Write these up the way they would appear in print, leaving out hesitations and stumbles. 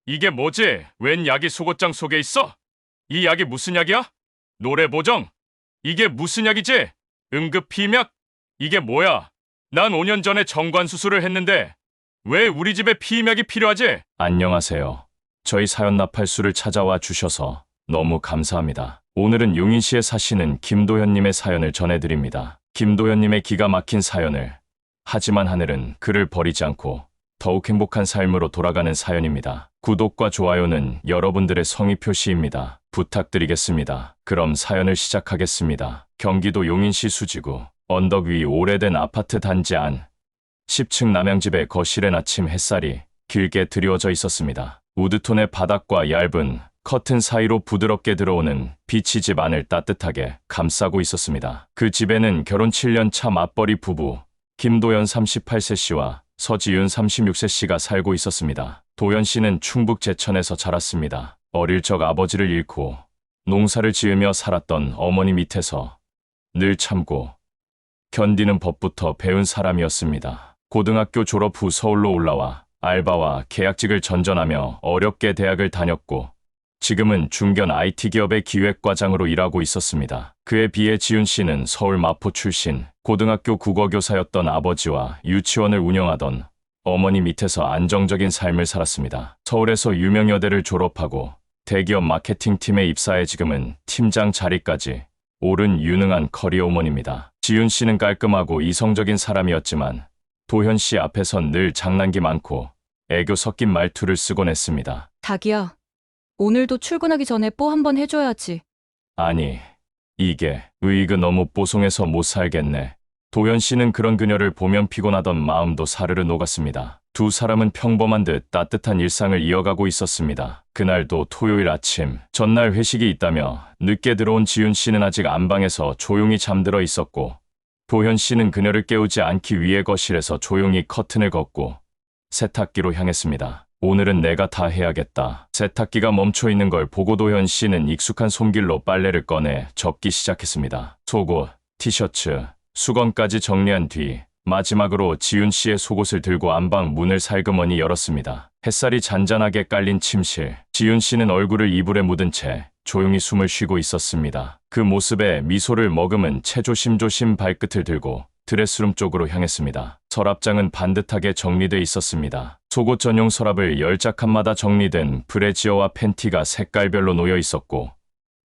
이게 뭐지? 웬 약이 속옷장 속에 있어? 이 약이 무슨 약이야? 노래보정? 이게 무슨 약이지? 응급피임약? 이게 뭐야? 난 5년 전에 정관 수술을 했는데 왜 우리 집에 피임약이 필요하지? 안녕하세요. 저희 사연 나팔수를 찾아와 주셔서 너무 감사합니다. 오늘은 용인시에 사시는 김도현님의 사연을 전해드립니다. 김도현님의 기가 막힌 사연을 하지만 하늘은 그를 버리지 않고 더욱 행복한 삶으로 돌아가는 사연입니다. 구독과 좋아요는 여러분들의 성의 표시입니다. 부탁드리겠습니다. 그럼 사연을 시작하겠습니다. 경기도 용인시 수지구 언덕 위 오래된 아파트 단지 안 10층 남양집의 거실엔 아침 햇살이 길게 드리워져 있었습니다. 우드톤의 바닥과 얇은 커튼 사이로 부드럽게 들어오는 빛이 집 안을 따뜻하게 감싸고 있었습니다. 그 집에는 결혼 7년 차 맞벌이 부부 김도연 38세 씨와 서지윤 36세 씨가 살고 있었습니다. 도연 씨는 충북 제천에서 자랐습니다. 어릴 적 아버지를 잃고 농사를 지으며 살았던 어머니 밑에서 늘 참고 견디는 법부터 배운 사람이었습니다. 고등학교 졸업 후 서울로 올라와 알바와 계약직을 전전하며 어렵게 대학을 다녔고 지금은 중견 IT 기업의 기획과장으로 일하고 있었습니다. 그에 비해 지윤 씨는 서울 마포 출신, 고등학교 국어교사였던 아버지와 유치원을 운영하던 어머니 밑에서 안정적인 삶을 살았습니다. 서울에서 유명 여대를 졸업하고 대기업 마케팅팀에 입사해 지금은 팀장 자리까지 오른 유능한 커리어 우먼입니다. 지윤 씨는 깔끔하고 이성적인 사람이었지만 도현 씨 앞에선 늘 장난기 많고 애교 섞인 말투를 쓰곤 했습니다. 자기야, 오늘도 출근하기 전에 뽀 한번 해줘야지. 아니, 이게 으이그 너무 뽀송해서 못 살겠네. 도현 씨는 그런 그녀를 보면 피곤하던 마음도 사르르 녹았습니다. 두 사람은 평범한 듯 따뜻한 일상을 이어가고 있었습니다. 그날도 토요일 아침, 전날 회식이 있다며 늦게 들어온 지윤 씨는 아직 안방에서 조용히 잠들어 있었고 도현 씨는 그녀를 깨우지 않기 위해 거실에서 조용히 커튼을 걷고 세탁기로 향했습니다. 오늘은 내가 다 해야겠다. 세탁기가 멈춰 있는 걸 보고 도현 씨는 익숙한 손길로 빨래를 꺼내 접기 시작했습니다. 속옷, 티셔츠, 수건까지 정리한 뒤 마지막으로 지윤 씨의 속옷을 들고 안방 문을 살그머니 열었습니다. 햇살이 잔잔하게 깔린 침실. 지윤 씨는 얼굴을 이불에 묻은 채 조용히 숨을 쉬고 있었습니다. 그 모습에 미소를 머금은 채 조심조심 발끝을 들고 드레스룸 쪽으로 향했습니다. 서랍장은 반듯하게 정리돼 있었습니다. 속옷 전용 서랍을 10짝칸마다 정리된 브래지어와 팬티가 색깔별로 놓여 있었고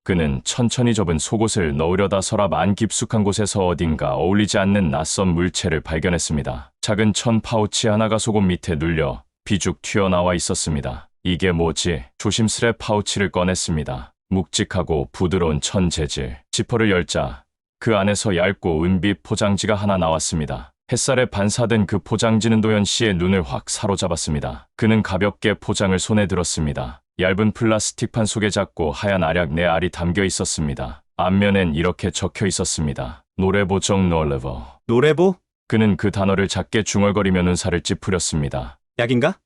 그는 천천히 접은 속옷을 넣으려다 서랍 안 깊숙한 곳에서 어딘가 어울리지 않는 낯선 물체를 발견했습니다. 작은 천 파우치 하나가 속옷 밑에 눌려 비죽 튀어나와 있었습니다. 이게 뭐지? 조심스레 파우치를 꺼냈습니다. 묵직하고 부드러운 천 재질. 지퍼를 열자 그 안에서 얇고 은빛 포장지가 하나 나왔습니다. 햇살에 반사된 그 포장지는 도현 씨의 눈을 확 사로잡았습니다. 그는 가볍게 포장을 손에 들었습니다. 얇은 플라스틱판 속에 작고 하얀 알약 4알이 담겨 있었습니다. 앞면엔 이렇게 적혀 있었습니다. 노래보정 놀레버. 노래보? 그는 그 단어를 작게 중얼거리며 눈살을 찌푸렸습니다. 약인가?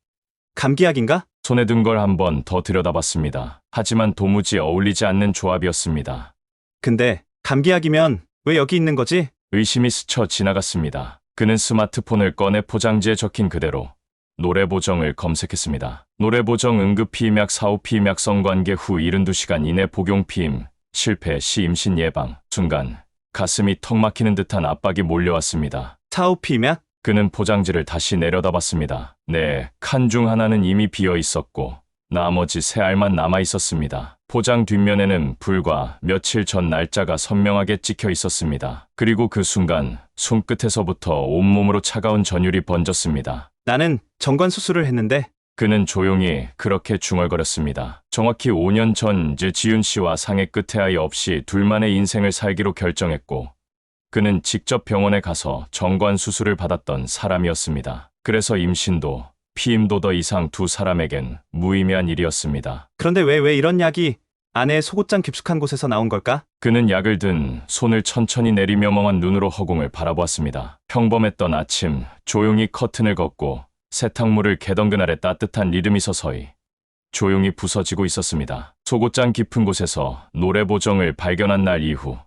감기약인가? 손에 든 걸 한 번 더 들여다봤습니다. 하지만 도무지 어울리지 않는 조합이었습니다. 근데 감기약이면 왜 여기 있는 거지? 의심이 스쳐 지나갔습니다. 그는 스마트폰을 꺼내 포장지에 적힌 그대로 노래보정을 검색했습니다. 노래보정 응급피임약 사후피임약 성관계 후 72시간 이내 복용피임 실패 시 임신 예방. 순간 가슴이 턱 막히는 듯한 압박이 몰려왔습니다. 사오피임약? 그는 포장지를 다시 내려다봤습니다. 네, 칸 중 하나는 이미 비어 있었고 나머지 3알만 남아 있었습니다. 포장 뒷면에는 불과 며칠 전 날짜가 선명하게 찍혀 있었습니다. 그리고 그 순간 손끝에서부터 온몸으로 차가운 전율이 번졌습니다. 나는 정관 수술을 했는데 그는 조용히 그렇게 중얼거렸습니다. 정확히 5년 전 지윤 씨와 상해 끝에 아이 없이 둘만의 인생을 살기로 결정했고 그는 직접 병원에 가서 정관 수술을 받았던 사람이었습니다. 그래서 임신도 피임도 더 이상 두 사람에겐 무의미한 일이었습니다. 그런데 왜 이런 약이 안에 속옷장 깊숙한 곳에서 나온 걸까? 그는 약을 든 손을 천천히 내리며 멍한 눈으로 허공을 바라보았습니다. 평범했던 아침, 조용히 커튼을 걷고 세탁물을 개던 그날의 따뜻한 리듬이 서서히 조용히 부서지고 있었습니다. 속옷장 깊은 곳에서 노래보정을 발견한 날 이후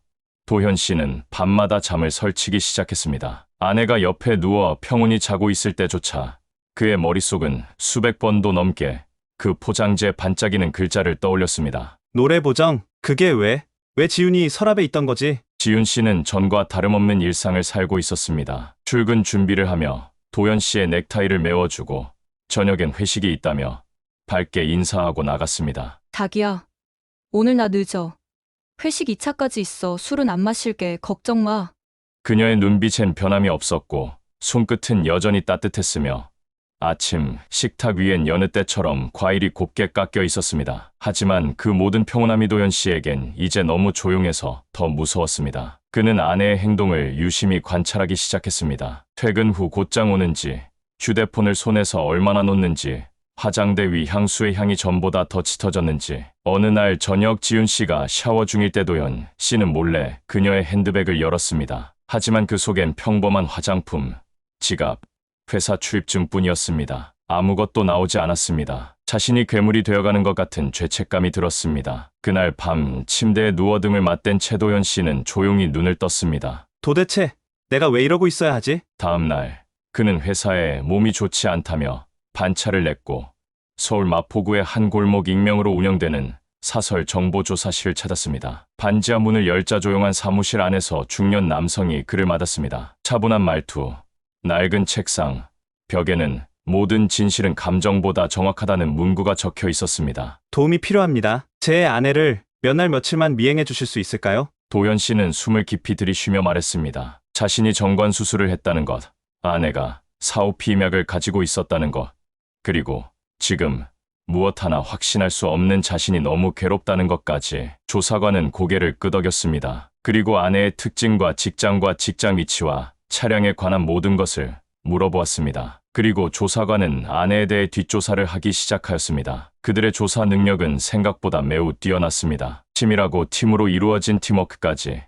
도현 씨는 밤마다 잠을 설치기 시작했습니다. 아내가 옆에 누워 평온히 자고 있을 때조차 그의 머릿속은 수백 번도 넘게 그 포장지에 반짝이는 글자를 떠올렸습니다. 노래 보정, 그게 왜 지훈이 서랍에 있던 거지? 지윤 씨는 전과 다름없는 일상을 살고 있었습니다. 출근 준비를 하며 도연 씨의 넥타이를 메워주고 저녁엔 회식이 있다며 밝게 인사하고 나갔습니다. 자기야, 오늘 나 늦어. 회식 2차까지 있어. 술은 안 마실게. 걱정 마. 그녀의 눈빛엔 변함이 없었고 손끝은 여전히 따뜻했으며 아침 식탁 위엔 여느 때처럼 과일이 곱게 깎여 있었습니다. 하지만 그 모든 평온함이 도연 씨에겐 이제 너무 조용해서 더 무서웠습니다. 그는 아내의 행동을 유심히 관찰하기 시작했습니다. 퇴근 후 곧장 오는지, 휴대폰을 손에서 얼마나 놓는지, 화장대 위 향수의 향이 전보다 더 짙어졌는지. 어느 날 저녁 지윤 씨가 샤워 중일 때 도연 씨는 몰래 그녀의 핸드백을 열었습니다. 하지만 그 속엔 평범한 화장품, 지갑, 회사 출입증뿐이었습니다. 아무것도 나오지 않았습니다. 자신이 괴물이 되어가는 것 같은 죄책감이 들었습니다. 그날 밤 침대에 누워 등을 맞댄 최도연 씨는 조용히 눈을 떴습니다. 도대체 내가 왜 이러고 있어야 하지? 다음 날 그는 회사에 몸이 좋지 않다며 반차를 냈고 서울 마포구의 한 골목 익명으로 운영되는 사설 정보조사실을 찾았습니다. 반지하 문을 열자 조용한 사무실 안에서 중년 남성이 그를 맞았습니다. 차분한 말투, 낡은 책상, 벽에는 모든 진실은 감정보다 정확하다는 문구가 적혀 있었습니다. 도움이 필요합니다. 제 아내를 몇 날 며칠만 미행해 주실 수 있을까요? 도연 씨는 숨을 깊이 들이쉬며 말했습니다. 자신이 정관 수술을 했다는 것, 아내가 사오피맥을 가지고 있었다는 것, 그리고 지금 무엇 하나 확신할 수 없는 자신이 너무 괴롭다는 것까지. 조사관은 고개를 끄덕였습니다. 그리고 아내의 특징과 직장 위치와 차량에 관한 모든 것을 물어보았습니다. 그리고 조사관은 아내에 대해 뒷조사를 하기 시작하였습니다. 그들의 조사 능력은 생각보다 매우 뛰어났습니다. 치밀하고 팀으로 이루어진 팀워크까지.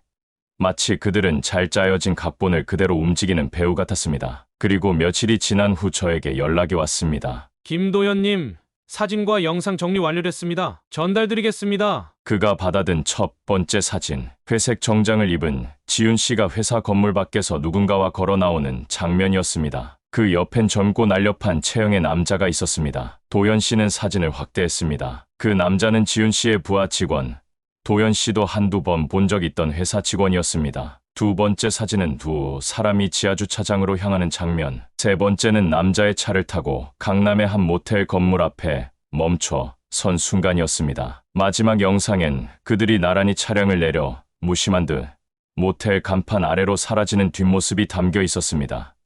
마치 그들은 잘 짜여진 각본을 그대로 움직이는 배우 같았습니다. 그리고 며칠이 지난 후 저에게 연락이 왔습니다. 김도연님, 사진과 영상 정리 완료됐습니다. 전달드리겠습니다. 그가 받아든 첫 번째 사진, 회색 정장을 입은 지윤 씨가 회사 건물 밖에서 누군가와 걸어 나오는 장면이었습니다. 그 옆엔 젊고 날렵한 체형의 남자가 있었습니다. 도연 씨는 사진을 확대했습니다. 그 남자는 지윤 씨의 부하 직원, 도연 씨도 한두 번 본 적 있던 회사 직원이었습니다. 두 번째 사진은 두 사람이 지하주차장으로 향하는 장면, 세 번째는 남자의 차를 타고 강남의 한 모텔 건물 앞에 멈춰 선 순간이었습니다. 마지막 영상엔 그들이 나란히 차량을 내려 무심한 듯 모텔 간판 아래로 사라지는 뒷모습이 담겨 있었습니다.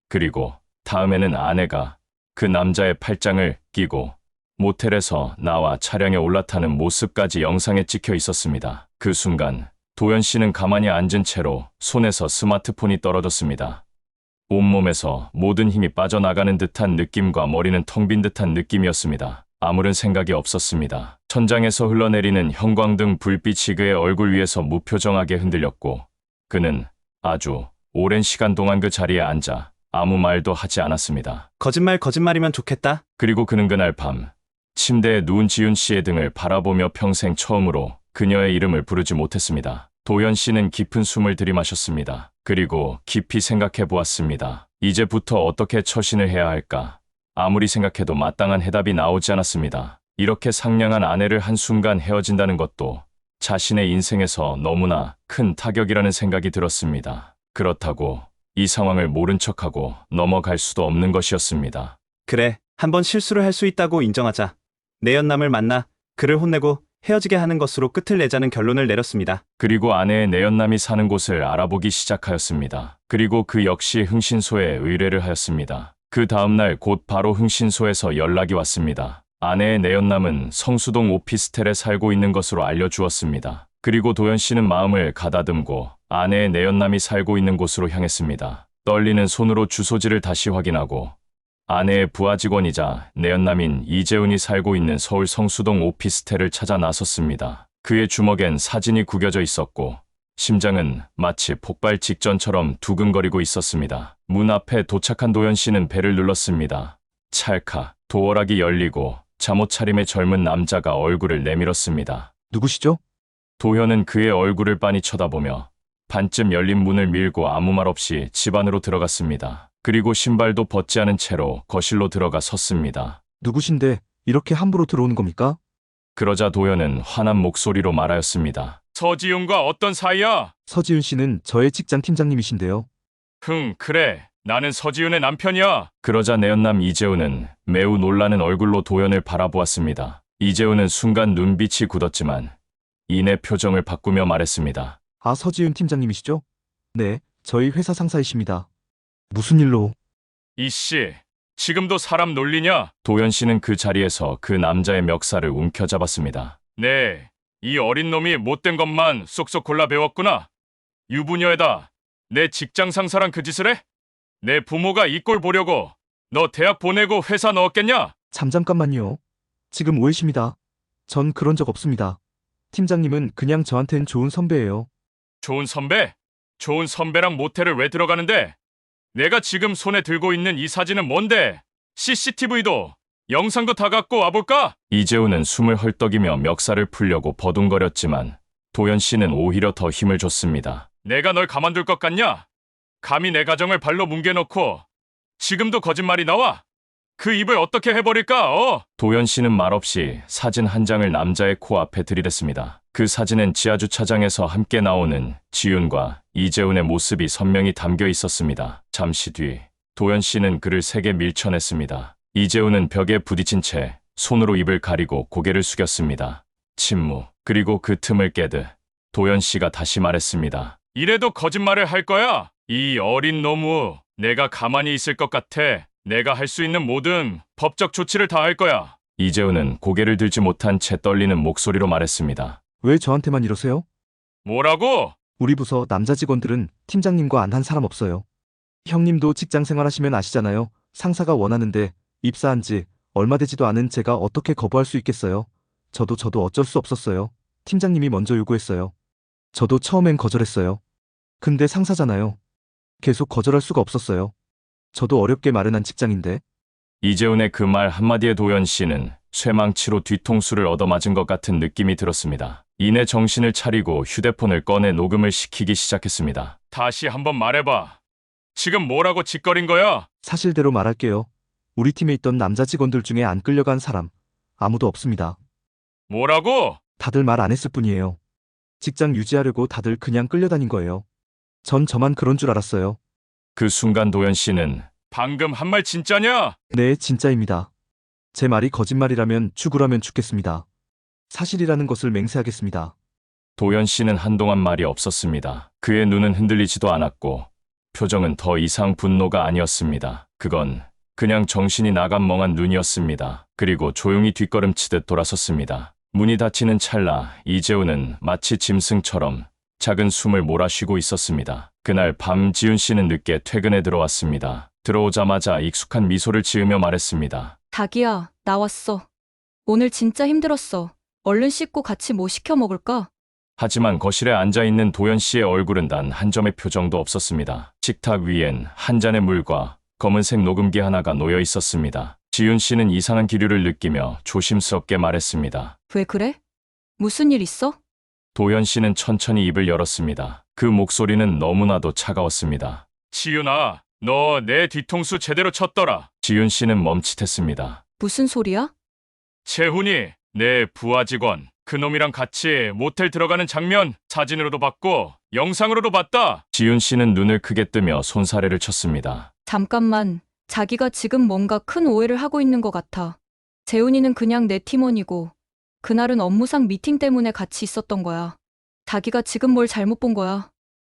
그리고 다음에는 아내가 그 남자의 팔짱을 끼고 모텔에서 나와 차량에 올라타는 모습까지 영상에 찍혀 있었습니다. 그 순간 도연 씨는 가만히 앉은 채로 손에서 스마트폰이 떨어졌습니다. 온몸에서 모든 힘이 빠져나가는 듯한 느낌과 머리는 텅 빈 듯한 느낌이었습니다. 아무런 생각이 없었습니다. 천장에서 흘러내리는 형광등 불빛이 그의 얼굴 위에서 무표정하게 흔들렸고 그는 아주 오랜 시간 동안 그 자리에 앉아 아무 말도 하지 않았습니다. 거짓말이면 좋겠다. 그리고 그는 그날 밤 침대에 누운 지윤 씨의 등을 바라보며 평생 처음으로 그녀의 이름을 부르지 못했습니다. 도연 씨는 깊은 숨을 들이마셨습니다. 그리고 깊이 생각해 보았습니다. 이제부터 어떻게 처신을 해야 할까? 아무리 생각해도 마땅한 해답이 나오지 않았습니다. 이렇게 상냥한 아내를 한순간 헤어진다는 것도 자신의 인생에서 너무나 큰 타격이라는 생각이 들었습니다. 그렇다고 이 상황을 모른 척하고 넘어갈 수도 없는 것이었습니다. 그래, 한번 실수를 할 수 있다고 인정하자. 내연남을 만나 그를 혼내고 헤어지게 하는 것으로 끝을 내자는 결론을 내렸습니다. 그리고 아내의 내연남이 사는 곳을 알아보기 시작하였습니다. 그리고 그 역시 흥신소에 의뢰를 하였습니다. 그 다음날 곧 바로 흥신소에서 연락이 왔습니다. 아내의 내연남은 성수동 오피스텔에 살고 있는 것으로 알려주었습니다. 그리고 도연 씨는 마음을 가다듬고 아내의 내연남이 살고 있는 곳으로 향했습니다. 떨리는 손으로 주소지를 다시 확인하고 아내의 부하 직원이자 내연남인 이재훈이 살고 있는 서울 성수동 오피스텔을 찾아 나섰습니다. 그의 주먹엔 사진이 구겨져 있었고 심장은 마치 폭발 직전처럼 두근거리고 있었습니다. 문 앞에 도착한 도연 씨는 벨을 눌렀습니다. 찰칵 도어락이 열리고 잠옷 차림의 젊은 남자가 얼굴을 내밀었습니다. 누구시죠? 도현은 그의 얼굴을 빤히 쳐다보며 반쯤 열린 문을 밀고 아무 말 없이 집 안으로 들어갔습니다. 그리고 신발도 벗지 않은 채로 거실로 들어가 섰습니다. 누구신데 이렇게 함부로 들어오는 겁니까? 그러자 도연은 화난 목소리로 말하였습니다. 서지윤과 어떤 사이야? 서지윤 씨는 저의 직장 팀장님이신데요. 그래. 나는 서지윤의 남편이야. 그러자 내연남 이재훈은 매우 놀라는 얼굴로 도연을 바라보았습니다. 이재훈은 순간 눈빛이 굳었지만 이내 표정을 바꾸며 말했습니다. 아, 서지윤 팀장님이시죠? 네, 저희 회사 상사이십니다. 무슨 일로? 이씨, 지금도 사람 놀리냐? 도연 씨는 그 자리에서 그 남자의 멱살을 움켜잡았습니다. 네, 이 어린 놈이 못된 것만 쏙쏙 골라 배웠구나. 유부녀에다 내 직장 상사랑 그 짓을 해? 내 부모가 이 꼴 보려고 너 대학 보내고 회사 넣었겠냐? 잠깐만요. 지금 오해십니다. 전 그런 적 없습니다. 팀장님은 그냥 저한텐 좋은 선배예요. 좋은 선배? 좋은 선배랑 모텔을 왜 들어가는데? 내가 지금 손에 들고 있는 이 사진은 뭔데? CCTV도 영상도 다 갖고 와볼까? 이재훈은 숨을 헐떡이며 멱살을 풀려고 버둥거렸지만 도연 씨는 오히려 더 힘을 줬습니다. 내가 널 가만둘 것 같냐? 감히 내 가정을 발로 뭉개놓고 지금도 거짓말이 나와? 그 입을 어떻게 해버릴까? 도연 씨는 말없이 사진 한 장을 남자의 코앞에 들이댔습니다. 그 사진엔 지하주차장에서 함께 나오는 지윤과 이재훈의 모습이 선명히 담겨 있었습니다. 잠시 뒤 도연 씨는 그를 세게 밀쳐냈습니다. 이재훈은 벽에 부딪힌 채 손으로 입을 가리고 고개를 숙였습니다. 침묵. 그리고 그 틈을 깨듯 도연 씨가 다시 말했습니다. 이래도 거짓말을 할 거야? 이 어린 놈우, 내가 가만히 있을 것 같아. 내가 할 수 있는 모든 법적 조치를 다 할 거야. 이재훈은 고개를 들지 못한 채 떨리는 목소리로 말했습니다. 왜 저한테만 이러세요? 뭐라고? 우리 부서 남자 직원들은 팀장님과 안 한 사람 없어요. 형님도 직장 생활하시면 아시잖아요. 상사가 원하는데 입사한 지 얼마 되지도 않은 제가 어떻게 거부할 수 있겠어요. 저도 어쩔 수 없었어요. 팀장님이 먼저 요구했어요. 저도 처음엔 거절했어요. 근데 상사잖아요. 계속 거절할 수가 없었어요. 저도 어렵게 마련한 직장인데. 이재훈의 그 말 한마디에 도연 씨는 쇠망치로 뒤통수를 얻어맞은 것 같은 느낌이 들었습니다. 이내 정신을 차리고 휴대폰을 꺼내 녹음을 시키기 시작했습니다. 다시 한번 말해봐. 지금 뭐라고 짓거린 거야? 사실대로 말할게요. 우리 팀에 있던 남자 직원들 중에 안 끌려간 사람 아무도 없습니다. 뭐라고? 다들 말 안 했을 뿐이에요. 직장 유지하려고 다들 그냥 끌려다닌 거예요. 전 저만 그런 줄 알았어요. 그 순간 도연 씨는 방금 한 말 진짜냐? 네, 진짜입니다. 제 말이 거짓말이라면 죽으라면 죽겠습니다. 사실이라는 것을 맹세하겠습니다. 도연 씨는 한동안 말이 없었습니다. 그의 눈은 흔들리지도 않았고 표정은 더 이상 분노가 아니었습니다. 그건 그냥 정신이 나간 멍한 눈이었습니다. 그리고 조용히 뒷걸음치듯 돌아섰습니다. 문이 닫히는 찰나 이재훈은 마치 짐승처럼 작은 숨을 몰아쉬고 있었습니다. 그날 밤 지윤 씨는 늦게 퇴근에 들어왔습니다. 들어오자마자 익숙한 미소를 지으며 말했습니다. 자기야, 나왔어. 오늘 진짜 힘들었어. 얼른 씻고 같이 뭐 시켜 먹을까? 하지만 거실에 앉아있는 도연 씨의 얼굴은 단 한 점의 표정도 없었습니다. 식탁 위엔 한 잔의 물과 검은색 녹음기 하나가 놓여 있었습니다. 지윤 씨는 이상한 기류를 느끼며 조심스럽게 말했습니다. 왜 그래? 무슨 일 있어? 도연 씨는 천천히 입을 열었습니다. 그 목소리는 너무나도 차가웠습니다. 지윤아, 너 내 뒤통수 제대로 쳤더라. 지윤 씨는 멈칫했습니다. 무슨 소리야? 재훈이 내 부하 직원 그놈이랑 같이 모텔 들어가는 장면 사진으로도 봤고 영상으로도 봤다. 지윤 씨는 눈을 크게 뜨며 손사래를 쳤습니다. 잠깐만, 자기가 지금 뭔가 큰 오해를 하고 있는 것 같아. 재훈이는 그냥 내 팀원이고 그날은 업무상 미팅 때문에 같이 있었던 거야. 자기가 지금 뭘 잘못 본 거야.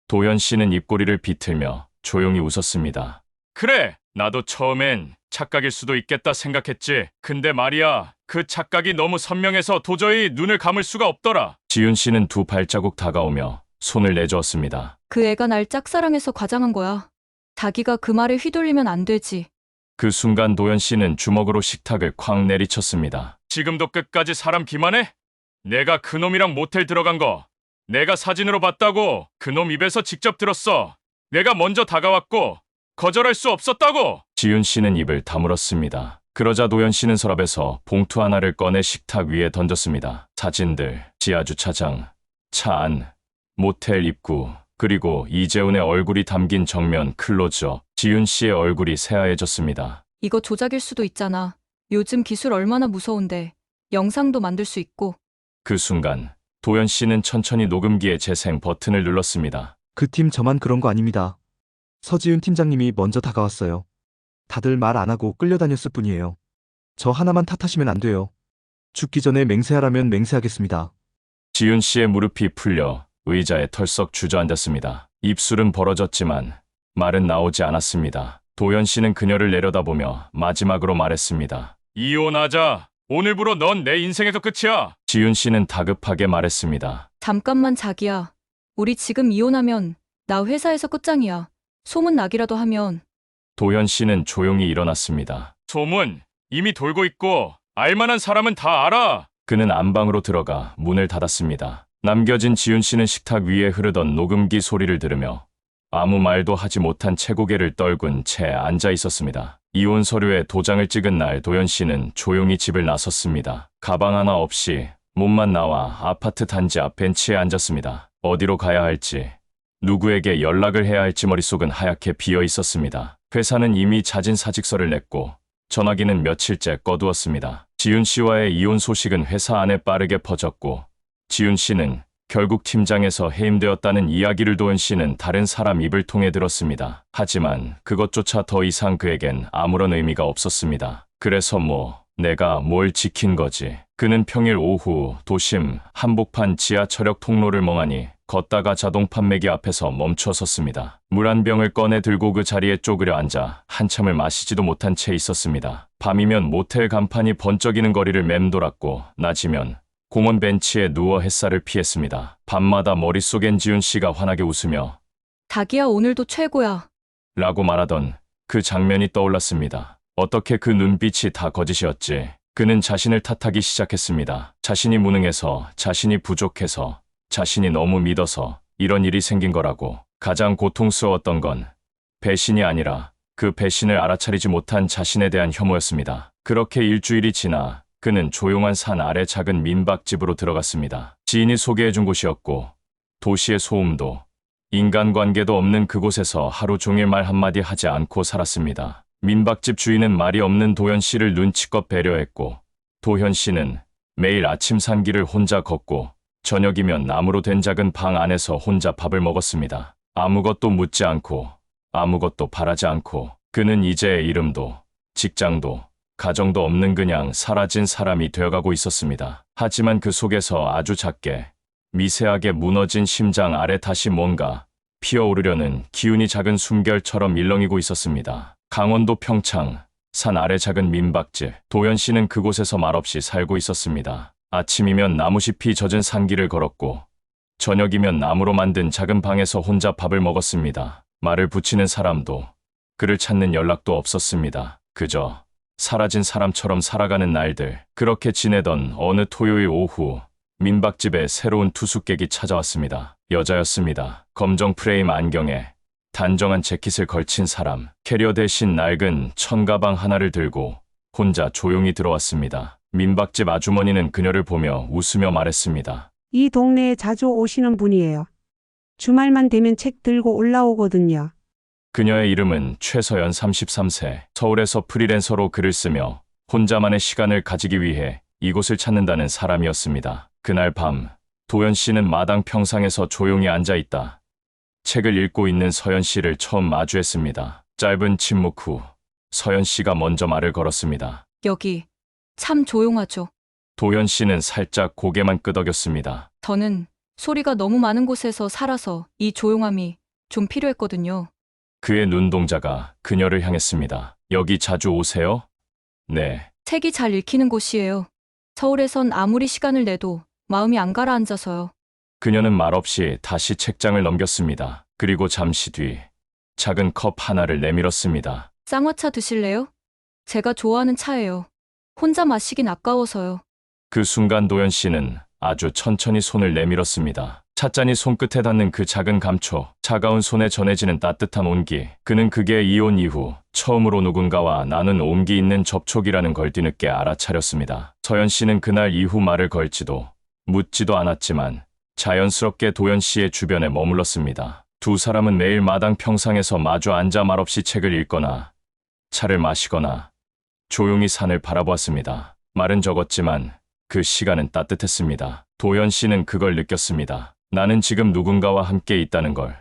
도연 씨는 입꼬리를 비틀며 조용히 웃었습니다. 그래, 나도 처음엔 착각일 수도 있겠다 생각했지. 근데 말이야, 그 착각이 너무 선명해서 도저히 눈을 감을 수가 없더라. 지윤 씨는 두 발자국 다가오며 손을 내주었습니다. 그 애가 날 짝사랑해서 과장한 거야. 자기가 그 말에 휘둘리면 안 되지. 그 순간 도연 씨는 주먹으로 식탁을 쾅 내리쳤습니다. 지금도 끝까지 사람 기만해? 내가 그놈이랑 모텔 들어간 거 내가 사진으로 봤다고. 그놈 입에서 직접 들었어. 내가 먼저 다가왔고 거절할 수 없었다고. 지윤 씨는 입을 다물었습니다. 그러자 도연 씨는 서랍에서 봉투 하나를 꺼내 식탁 위에 던졌습니다. 사진들, 지하주차장, 차 안, 모텔 입구, 그리고 이재훈의 얼굴이 담긴 정면 클로즈업. 지윤 씨의 얼굴이 새하얘졌습니다. 이거 조작일 수도 있잖아. 요즘 기술 얼마나 무서운데 영상도 만들 수 있고. 그 순간 도현 씨는 천천히 녹음기의 재생 버튼을 눌렀습니다. 그 팀 저만 그런 거 아닙니다. 서지훈 팀장님이 먼저 다가왔어요. 다들 말 안 하고 끌려다녔을 뿐이에요. 저 하나만 탓하시면 안 돼요. 죽기 전에 맹세하라면 맹세하겠습니다. 지윤 씨의 무릎이 풀려 의자에 털썩 주저앉았습니다. 입술은 벌어졌지만 말은 나오지 않았습니다. 도현 씨는 그녀를 내려다보며 마지막으로 말했습니다. 이혼하자. 오늘부로 넌 내 인생에서 끝이야. 지윤 씨는 다급하게 말했습니다. 잠깐만 자기야. 우리 지금 이혼하면 나 회사에서 끝장이야. 소문 나기라도 하면. 도현 씨는 조용히 일어났습니다. 소문 이미 돌고 있고 알만한 사람은 다 알아. 그는 안방으로 들어가 문을 닫았습니다. 남겨진 지윤 씨는 식탁 위에 흐르던 녹음기 소리를 들으며 아무 말도 하지 못한 채고개를 떨군 채 앉아 있었습니다. 이혼 서류에 도장을 찍은 날 도현 씨는 조용히 집을 나섰습니다. 가방 하나 없이 몸만 나와 아파트 단지 앞 벤치에 앉았습니다. 어디로 가야 할지, 누구에게 연락을 해야 할지 머릿속은 하얗게 비어 있었습니다. 회사는 이미 자진 사직서를 냈고 전화기는 며칠째 꺼두었습니다. 지윤 씨와의 이혼 소식은 회사 안에 빠르게 퍼졌고 지윤 씨는 결국 팀장에서 해임되었다는 이야기를 도현 씨는 다른 사람 입을 통해 들었습니다. 하지만 그것조차 더 이상 그에겐 아무런 의미가 없었습니다. 그래서 내가 뭘 지킨 거지. 그는 평일 오후 도심 한복판 지하철역 통로를 멍하니 걷다가 자동 판매기 앞에서 멈춰 섰습니다. 물 한 병을 꺼내 들고 그 자리에 쪼그려 앉아 한참을 마시지도 못한 채 있었습니다. 밤이면 모텔 간판이 번쩍이는 거리를 맴돌았고 낮이면 공원 벤치에 누워 햇살을 피했습니다. 밤마다 머릿속엔 지윤 씨가 환하게 웃으며 자기야 오늘도 최고야. 라고 말하던 그 장면이 떠올랐습니다. 어떻게 그 눈빛이 다 거짓이었지. 그는 자신을 탓하기 시작했습니다. 자신이 무능해서, 자신이 부족해서, 자신이 너무 믿어서 이런 일이 생긴 거라고. 가장 고통스러웠던 건 배신이 아니라 그 배신을 알아차리지 못한 자신에 대한 혐오였습니다. 그렇게 일주일이 지나 그는 조용한 산 아래 작은 민박집으로 들어갔습니다. 지인이 소개해준 곳이었고 도시의 소음도 인간관계도 없는 그곳에서 하루 종일 말 한마디 하지 않고 살았습니다. 민박집 주인은 말이 없는 도현 씨를 눈치껏 배려했고 도현 씨는 매일 아침 산길을 혼자 걷고 저녁이면 나무로 된 작은 방 안에서 혼자 밥을 먹었습니다. 아무것도 묻지 않고 아무것도 바라지 않고 그는 이제 이름도 직장도 가정도 없는 그냥 사라진 사람이 되어가고 있었습니다. 하지만 그 속에서 아주 작게 미세하게 무너진 심장 아래 다시 뭔가 피어오르려는 기운이 작은 숨결처럼 일렁이고 있었습니다. 강원도 평창 산 아래 작은 민박집. 도현 씨는 그곳에서 말없이 살고 있었습니다. 아침이면 나무잎이 젖은 산길을 걸었고 저녁이면 나무로 만든 작은 방에서 혼자 밥을 먹었습니다. 말을 붙이는 사람도 그를 찾는 연락도 없었습니다. 그저 사라진 사람처럼 살아가는 날들. 그렇게 지내던 어느 토요일 오후 민박집에 새로운 투숙객이 찾아왔습니다. 여자였습니다. 검정 프레임 안경에 단정한 재킷을 걸친 사람. 캐리어 대신 낡은 천가방 하나를 들고 혼자 조용히 들어왔습니다. 민박집 아주머니는 그녀를 보며 웃으며 말했습니다. 이 동네에 자주 오시는 분이에요. 주말만 되면 책 들고 올라오거든요. 그녀의 이름은 최서연 33세. 서울에서 프리랜서로 글을 쓰며 혼자만의 시간을 가지기 위해 이곳을 찾는다는 사람이었습니다. 그날 밤 도현 씨는 마당 평상에서 조용히 앉아있다 책을 읽고 있는 서연 씨를 처음 마주했습니다. 짧은 침묵 후 서연 씨가 먼저 말을 걸었습니다. 여기 참 조용하죠. 도현 씨는 살짝 고개만 끄덕였습니다. 저는 소리가 너무 많은 곳에서 살아서 이 조용함이 좀 필요했거든요. 그의 눈동자가 그녀를 향했습니다. 여기 자주 오세요? 네. 책이 잘 읽히는 곳이에요. 서울에선 아무리 시간을 내도 마음이 안 가라앉아서요. 그녀는 말없이 다시 책장을 넘겼습니다. 그리고 잠시 뒤 작은 컵 하나를 내밀었습니다. 쌍화차 드실래요? 제가 좋아하는 차예요. 혼자 마시긴 아까워서요. 그 순간 도현 씨는 아주 천천히 손을 내밀었습니다. 찻잔이 손끝에 닿는 그 작은 감촉, 차가운 손에 전해지는 따뜻한 온기. 그는 그게 이혼 이후 처음으로 누군가와 나눈 온기 있는 접촉이라는 걸 뒤늦게 알아차렸습니다. 서연 씨는 그날 이후 말을 걸지도 묻지도 않았지만 자연스럽게 도현 씨의 주변에 머물렀습니다. 두 사람은 매일 마당 평상에서 마주 앉아 말없이 책을 읽거나 차를 마시거나 조용히 산을 바라보았습니다. 말은 적었지만 그 시간은 따뜻했습니다. 도연 씨는 그걸 느꼈습니다. 나는 지금 누군가와 함께 있다는 걸.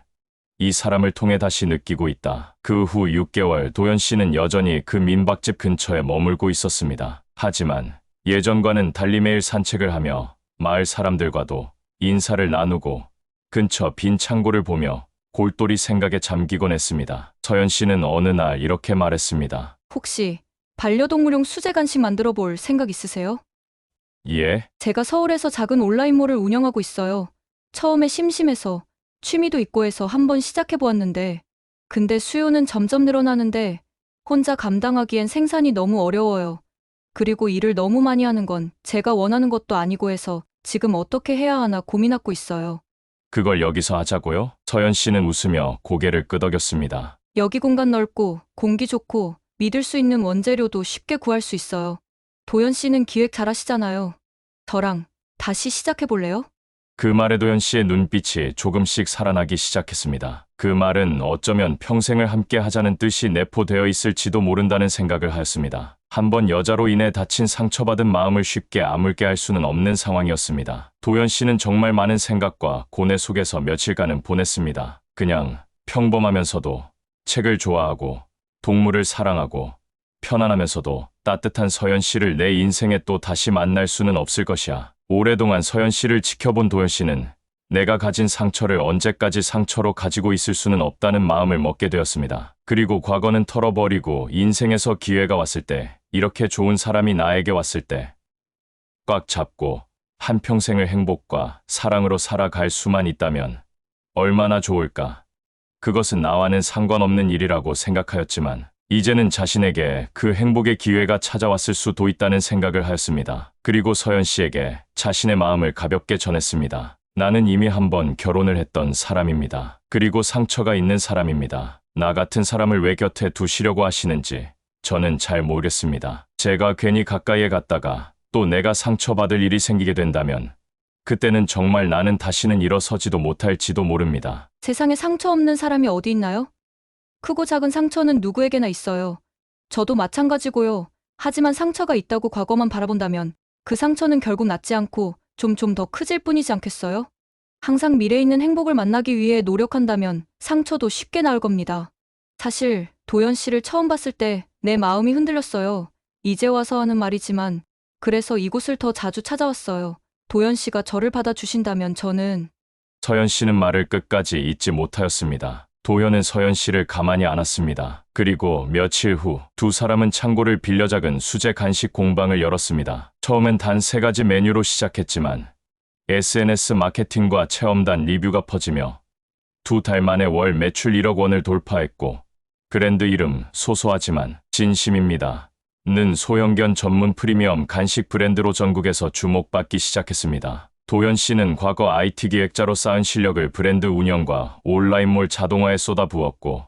이 사람을 통해 다시 느끼고 있다. 그 후 6개월 도연 씨는 여전히 그 민박집 근처에 머물고 있었습니다. 하지만 예전과는 달리 매일 산책을 하며 마을 사람들과도 인사를 나누고 근처 빈 창고를 보며 골똘히 생각에 잠기곤 했습니다. 서연 씨는 어느 날 이렇게 말했습니다. 혹시 반려동물용 수제 간식 만들어 볼 생각 있으세요? 예? 제가 서울에서 작은 온라인몰을 운영하고 있어요. 처음에 심심해서 취미도 있고 해서 한번 시작해 보았는데, 근데 수요는 점점 늘어나는데 혼자 감당하기엔 생산이 너무 어려워요. 그리고 일을 너무 많이 하는 건 제가 원하는 것도 아니고 해서 지금 어떻게 해야 하나 고민하고 있어요. 그걸 여기서 하자고요? 서연 씨는 웃으며 고개를 끄덕였습니다. 여기 공간 넓고 공기 좋고 믿을 수 있는 원재료도 쉽게 구할 수 있어요. 도연 씨는 기획 잘하시잖아요. 저랑 다시 시작해 볼래요? 그 말에 도연 씨의 눈빛이 조금씩 살아나기 시작했습니다. 그 말은 어쩌면 평생을 함께 하자는 뜻이 내포되어 있을지도 모른다는 생각을 하였습니다. 한번 여자로 인해 다친 상처받은 마음을 쉽게 아물게 할 수는 없는 상황이었습니다. 도연 씨는 정말 많은 생각과 고뇌 속에서 며칠간은 보냈습니다. 그냥 평범하면서도 책을 좋아하고 동물을 사랑하고 편안하면서도 따뜻한 서연 씨를 내 인생에 또 다시 만날 수는 없을 것이야. 오랫동안 서연 씨를 지켜본 도연 씨는 내가 가진 상처를 언제까지 상처로 가지고 있을 수는 없다는 마음을 먹게 되었습니다. 그리고 과거는 털어버리고 인생에서 기회가 왔을 때, 이렇게 좋은 사람이 나에게 왔을 때 꽉 잡고 한평생을 행복과 사랑으로 살아갈 수만 있다면 얼마나 좋을까. 그것은 나와는 상관없는 일이라고 생각하였지만 이제는 자신에게 그 행복의 기회가 찾아왔을 수도 있다는 생각을 하였습니다. 그리고 서연 씨에게 자신의 마음을 가볍게 전했습니다. 나는 이미 한번 결혼을 했던 사람입니다. 그리고 상처가 있는 사람입니다. 나 같은 사람을 왜 곁에 두시려고 하시는지 저는 잘 모르겠습니다. 제가 괜히 가까이에 갔다가 또 내가 상처받을 일이 생기게 된다면 그때는 정말 나는 다시는 일어서지도 못할지도 모릅니다. 세상에 상처 없는 사람이 어디 있나요? 크고 작은 상처는 누구에게나 있어요. 저도 마찬가지고요. 하지만 상처가 있다고 과거만 바라본다면 그 상처는 결국 낫지 않고 좀 더 크질 뿐이지 않겠어요? 항상 미래에 있는 행복을 만나기 위해 노력한다면 상처도 쉽게 나을 겁니다. 사실 도연 씨를 처음 봤을 때 내 마음이 흔들렸어요. 이제 와서 하는 말이지만 그래서 이곳을 더 자주 찾아왔어요. 도연 씨가 저를 받아주신다면 저는... 서연 씨는 말을 끝까지 잊지 못하였습니다. 도연은 서연 씨를 가만히 안았습니다. 그리고 며칠 후 두 사람은 창고를 빌려 작은 수제 간식 공방을 열었습니다. 처음엔 단 3가지 메뉴로 시작했지만 SNS 마케팅과 체험단 리뷰가 퍼지며 2달 만에 월 매출 1억 원을 돌파했고 브랜드 이름 소소하지만 진심입니다. 는 소형견 전문 프리미엄 간식 브랜드로 전국에서 주목받기 시작했습니다. 도연 씨는 과거 IT 기획자로 쌓은 실력을 브랜드 운영과 온라인몰 자동화에 쏟아부었고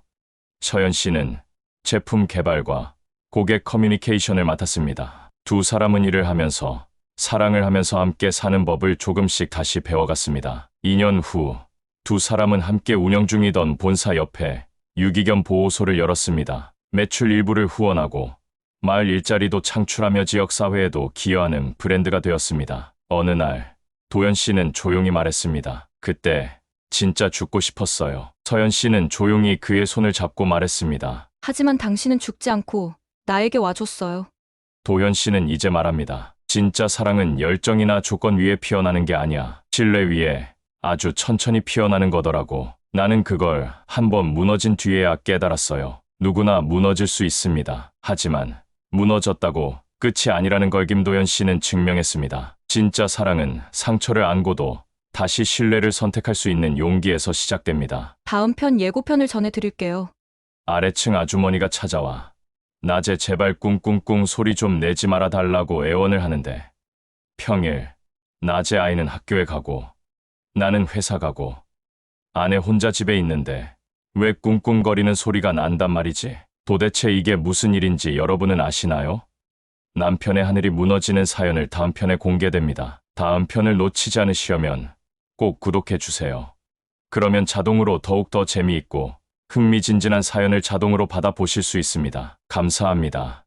서연 씨는 제품 개발과 고객 커뮤니케이션을 맡았습니다. 두 사람은 일을 하면서 사랑을 하면서 함께 사는 법을 조금씩 다시 배워갔습니다. 2년 후 두 사람은 함께 운영 중이던 본사 옆에 유기견 보호소를 열었습니다. 매출 일부를 후원하고 마을 일자리도 창출하며 지역사회에도 기여하는 브랜드가 되었습니다. 어느 날 도연 씨는 조용히 말했습니다. 그때 진짜 죽고 싶었어요. 서연 씨는 조용히 그의 손을 잡고 말했습니다. 하지만 당신은 죽지 않고 나에게 와줬어요. 도연 씨는 이제 말합니다. 진짜 사랑은 열정이나 조건 위에 피어나는 게 아니야. 신뢰 위에 아주 천천히 피어나는 거더라고. 나는 그걸 한번 무너진 뒤에야 깨달았어요. 누구나 무너질 수 있습니다. 하지만 무너졌다고 끝이 아니라는 걸 김도연 씨는 증명했습니다. 진짜 사랑은 상처를 안고도 다시 신뢰를 선택할 수 있는 용기에서 시작됩니다. 다음 편 예고편을 전해드릴게요. 아래층 아주머니가 찾아와 낮에 제발 꿍꿍꿍 소리 좀 내지 말아 달라고 애원을 하는데 평일 낮에 아이는 학교에 가고 나는 회사 가고 아내 혼자 집에 있는데 왜 꿍꿍거리는 소리가 난단 말이지? 도대체 이게 무슨 일인지 여러분은 아시나요? 남편의 하늘이 무너지는 사연을 다음 편에 공개됩니다. 다음 편을 놓치지 않으시려면 꼭 구독해주세요. 그러면 자동으로 더욱더 재미있고 흥미진진한 사연을 자동으로 받아보실 수 있습니다. 감사합니다.